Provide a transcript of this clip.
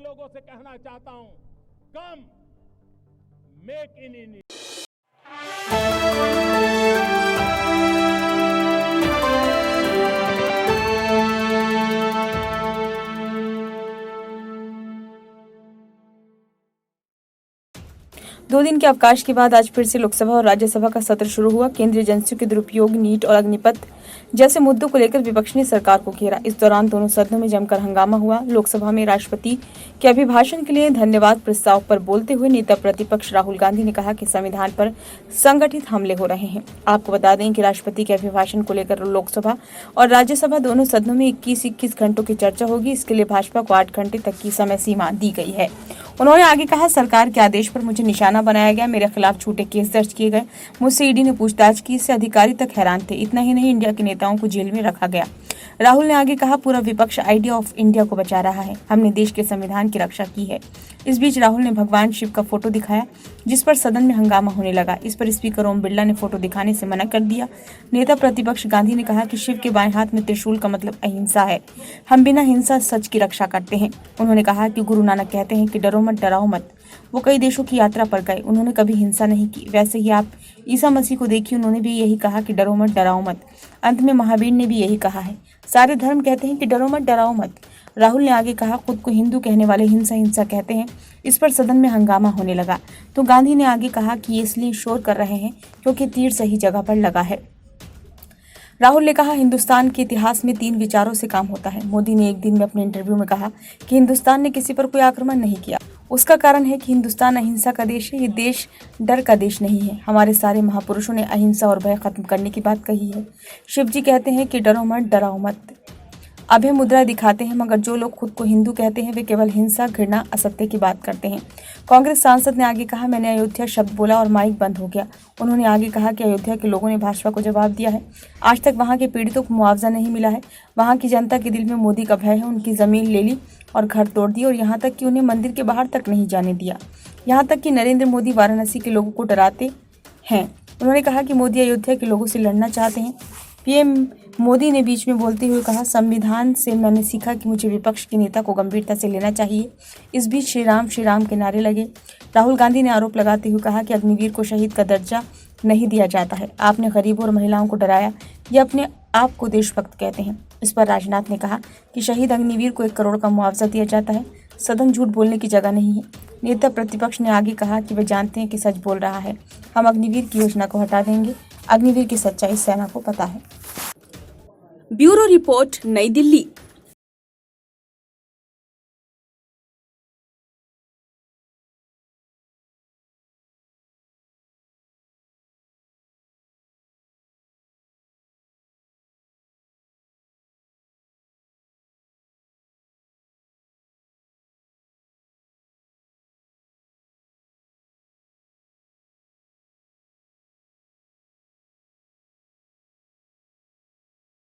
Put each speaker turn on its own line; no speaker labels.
लोगों से कहना चाहता हूं, कम मेक इन इंडिया।
2 दिन के अवकाश के बाद आज फिर से लोकसभा और राज्यसभा का सत्र शुरू हुआ। केंद्रीय एजेंसियों के दुरुपयोग, नीट और अग्निपथ जैसे मुद्दों को लेकर विपक्ष ने सरकार को घेरा। इस दौरान दोनों सदनों में जमकर हंगामा हुआ। लोकसभा में राष्ट्रपति के अभिभाषण के लिए धन्यवाद प्रस्ताव पर बोलते हुए नेता प्रतिपक्ष राहुल गांधी ने कहा कि संविधान पर संगठित हमले हो रहे हैं। आपको बता दें कि राष्ट्रपति के अभिभाषण को लेकर लोकसभा और राज्यसभा दोनों सदनों में 21-21 घंटों की चर्चा होगी। इसके लिए भाजपा को 8 घंटे तक की समय सीमा दी गई है। उन्होंने आगे कहा, सरकार के आदेश पर मुझे निशाना बनाया गया, मेरे खिलाफ झूठे केस दर्ज किए गए, मुझसे ईडी ने पूछताछ की, इससे अधिकारी तक हैरान थे। इतना ही नहीं, इंडिया के नेताओं को जेल में रखा गया। राहुल ने आगे कहा, पूरा विपक्ष आइडिया ऑफ इंडिया को बचा रहा है, हमने देश के संविधान की रक्षा की है। इस बीच राहुल ने भगवान शिव का फोटो दिखाया, जिस पर सदन में हंगामा होने लगा। इस पर स्पीकर ओम बिरला ने फोटो दिखाने से मना कर दिया। नेता प्रतिपक्ष गांधी ने कहा कि शिव के बाएं हाथ में त्रिशूल का मतलब अहिंसा है, हम बिना हिंसा सच की रक्षा करते हैं। उन्होंने कहा कि गुरु नानक कहते हैं कि डरो मत, डराओ मत। वो कई देशों की यात्रा पर गए, उन्होंने कभी हिंसा नहीं की। वैसे ही आप ईसा मसीह को देखिए, उन्होंने भी यही कहा कि डरो मत, डराओ मत। अंत में महावीर ने भी यही कहा है। सारे धर्म कहते हैं कि डरो मत, डराओ मत। राहुल ने आगे कहा, खुद को हिंदू कहने वाले हिंसा हिंसा कहते हैं। इस पर सदन में हंगामा होने लगा तो गांधी ने आगे कहा कि ये इसलिए शोर कर रहे हैं क्योंकि तीर सही जगह पर लगा है। राहुल ने कहा, हिंदुस्तान के इतिहास में 3 विचारों से काम होता है। मोदी ने एक दिन में अपने इंटरव्यू में कहा कि हिंदुस्तान ने किसी पर कोई आक्रमण नहीं किया। उसका कारण है कि हिंदुस्तान अहिंसा का देश है, ये देश डर का देश नहीं है। हमारे सारे महापुरुषों ने अहिंसा और भय खत्म करने की बात कही है। शिव जी कहते हैं कि डरो मत, डराओ मत। अभय मुद्रा दिखाते हैं, मगर जो लोग खुद को हिंदू कहते हैं वे केवल हिंसा, घृणा, असत्य की बात करते हैं। कांग्रेस सांसद ने आगे कहा, मैंने अयोध्या शब्द बोला और माइक बंद हो गया। उन्होंने आगे कहा कि अयोध्या के लोगों ने भाजपा को जवाब दिया है। आज तक वहां के पीड़ितों को मुआवजा नहीं मिला है। वहां की जनता के दिल में मोदी का भय है। उनकी जमीन ले ली और घर तोड़ दिए और यहाँ तक कि उन्हें मंदिर के बाहर तक नहीं जाने दिया। यहाँ तक कि नरेंद्र मोदी वाराणसी के लोगों को डराते हैं। उन्होंने कहा कि मोदी अयोध्या के लोगों से लड़ना चाहते हैं। पीएम मोदी ने बीच में बोलते हुए कहा, संविधान से मैंने सीखा कि मुझे विपक्ष के नेता को गंभीरता से लेना चाहिए। इस बीच श्री राम के नारे लगे। राहुल गांधी ने आरोप लगाते हुए कहा कि अग्निवीर को शहीद का दर्जा नहीं दिया जाता है। आपने गरीबों और महिलाओं को डराया, ये अपने आप को देशभक्त कहते हैं। इस पर राजनाथ ने कहा कि शहीद अग्निवीर को 1 करोड़ का मुआवजा दिया जाता है। सदन झूठ बोलने की जगह नहीं है। नेता प्रतिपक्ष ने आगे कहा कि वे जानते हैं कि सच बोल रहा है। हम अग्निवीर की योजना को हटा देंगे। अग्निवीर की सच्चाई सेना को पता है।
ब्यूरो रिपोर्ट, नई दिल्ली।